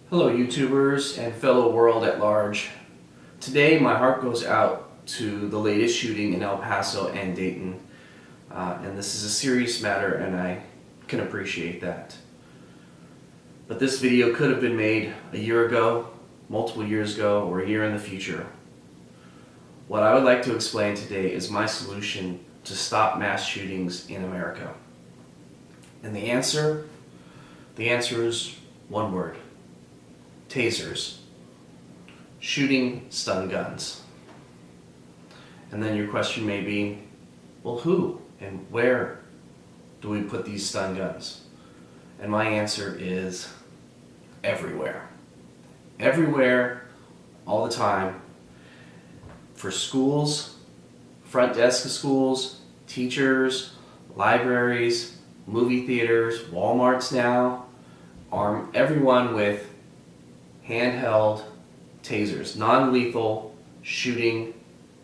Hello YouTubers and fellow world at large. Today my heart goes out to the latest shooting in El Paso and Dayton. And this is a serious matter and I can appreciate that. But this video could have been made a year ago, multiple years ago, or a year in the future. What I would like to explain today is my solution to stop mass shootings in America. And the answer is one word. Tasers. Shooting stun guns. And then your question may be, well, who and where do we put these stun guns? And my answer is everywhere. Everywhere, all the time. For schools, front desk of schools, teachers, libraries, movie theaters, Walmarts now. Arm everyone with handheld tasers, non-lethal shooting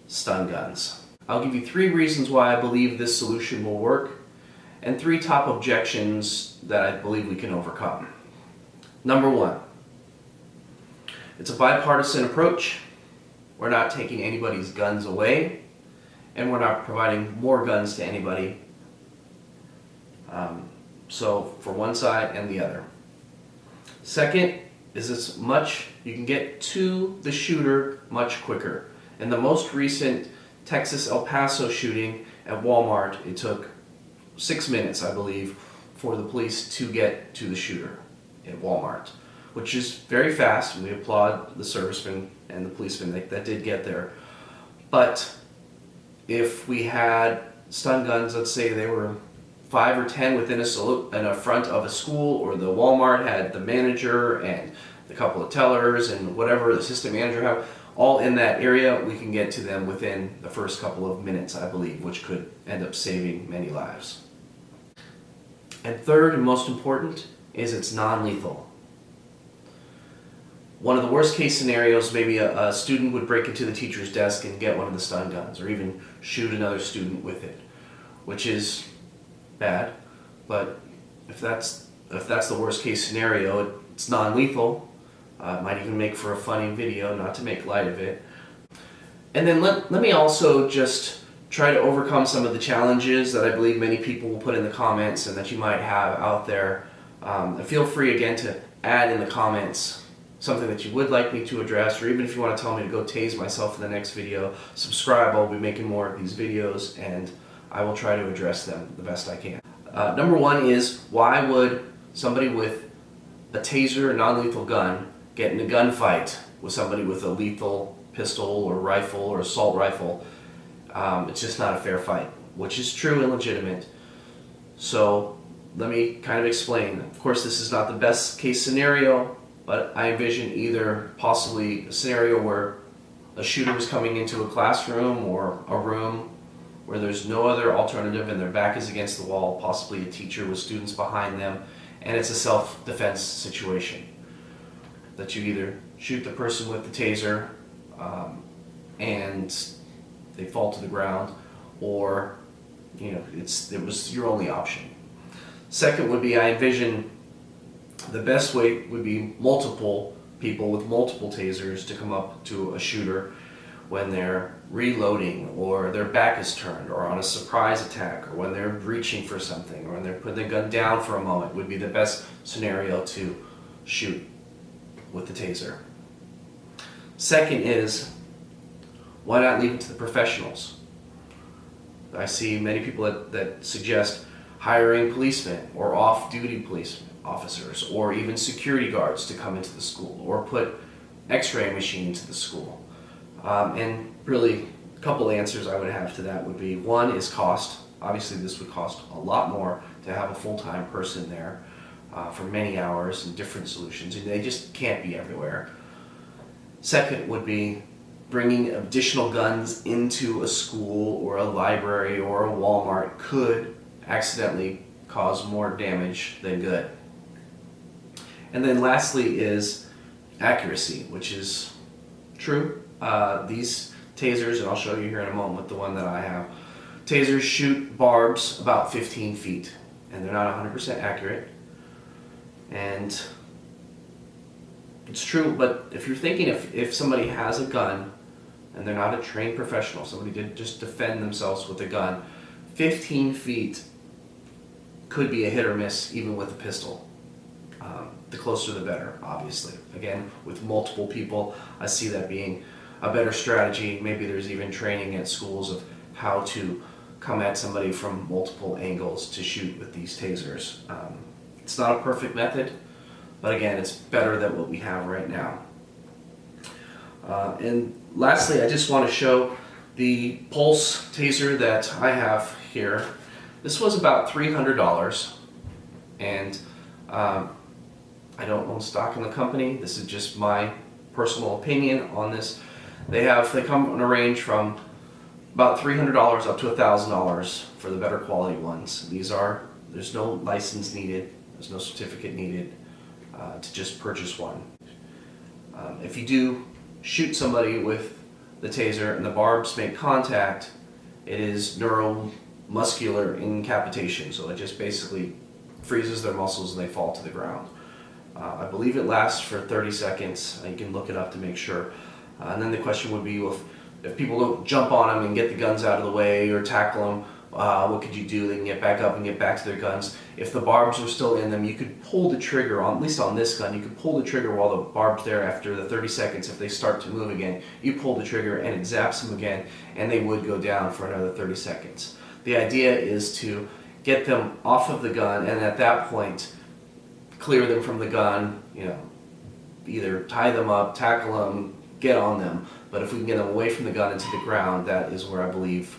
stun guns. I'll give you 3 reasons why I believe this solution will work and 3 top objections that I believe we can overcome. Number 1, it's a bipartisan approach. We're not taking anybody's guns away and we're not providing more guns to anybody. So for one side and the other. Second, is you can get to the shooter much quicker. In the most recent Texas El Paso shooting at Walmart, it took 6 minutes, I believe, for the police to get to the shooter at Walmart, which is very fast, and we applaud the servicemen and the policemen that did get there. But if we had stun guns, let's say they were 5 or 10 within in a front of a school, or the Walmart had the manager and a couple of tellers and whatever the assistant manager have, all in that area, we can get to them within the first couple of minutes, I believe, which could end up saving many lives. And third and most important is it's non-lethal. One of the worst case scenarios, maybe a student would break into the teacher's desk and get one of the stun guns, or even shoot another student with it, which is bad, but if that's the worst case scenario, it's non-lethal. Might even make for a funny video, not to make light of it. And then let me also just try to overcome some of the challenges that I believe many people will put in the comments and that you might have out there. Feel free again to add in the comments something that you would like me to address, or even if you want to tell me to go tase myself in the next video, subscribe. I'll be making more of these videos and I will try to address them the best I can. Number 1 is, why would somebody with a taser or non-lethal gun get in a gunfight with somebody with a lethal pistol or rifle or assault rifle? It's just not a fair fight, which is true and legitimate. So let me kind of explain. Of course, this is not the best case scenario, but I envision either possibly a scenario where a shooter was coming into a classroom or a room where there's no other alternative and their back is against the wall, possibly a teacher with students behind them, and it's a self-defense situation. That you either shoot the person with the taser and they fall to the ground, or it was your only option. Second would be, I envision the best way would be multiple people with multiple tasers to come up to a shooter when they're reloading, or their back is turned, or on a surprise attack, or when they're reaching for something, or when they're putting the gun down for a moment, would be the best scenario to shoot with the taser. Second is, why not leave it to the professionals? I see many people that suggest hiring policemen or off-duty police officers, or even security guards to come into the school, or put x-ray machines to the school. And really, a couple answers I would have to that would be, 1 is cost. Obviously this would cost a lot more to have a full-time person there for many hours and different solutions, and they just can't be everywhere. Second would be bringing additional guns into a school or a library or a Walmart could accidentally cause more damage than good. And then lastly is accuracy, which is true. These tasers, and I'll show you here in a moment with the one that I have, tasers shoot barbs about 15 feet, and they're not 100% accurate. And It's true, but if you're thinking if somebody has a gun and they're not a trained professional, somebody did just defend themselves with a gun, 15 feet could be a hit or miss even with a pistol. The closer the better, obviously. Again, with multiple people, I see that being a better strategy. Maybe there's even training at schools of how to come at somebody from multiple angles to shoot with these tasers. It's not a perfect method, but again, it's better than what we have right now. And lastly, I just want to show the Pulse taser that I have here. This was about $300, and I don't own stock in the company. This is just my personal opinion on this. They come in a range from about $300 up to $1,000 for the better quality ones. There's no license needed, there's no certificate needed to just purchase one. If you do shoot somebody with the taser and the barbs make contact, it is neuromuscular incapitation, so it just basically freezes their muscles and they fall to the ground. I believe it lasts for 30 seconds. You can look it up to make sure. And then the question would be, well, if people don't jump on them and get the guns out of the way or tackle them, what could you do? They can get back up and get back to their guns. If the barbs are still in them, you could pull the trigger, at least on this gun, you could pull the trigger while the barb's there. After the 30 seconds, if they start to move again, you pull the trigger and it zaps them again, and they would go down for another 30 seconds. The idea is to get them off of the gun, and at that point, clear them from the gun, either tie them up, tackle them, get on them. But if we can get them away from the gun into the ground, that is where I believe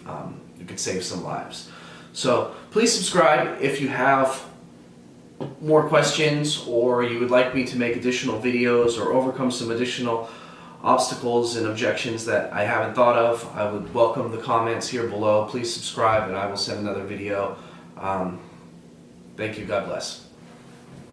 you could save some lives. So please subscribe if you have more questions, or you would like me to make additional videos or overcome some additional obstacles and objections that I haven't thought of. I would welcome the comments here below. Please subscribe and I will send another video. Thank you. God bless.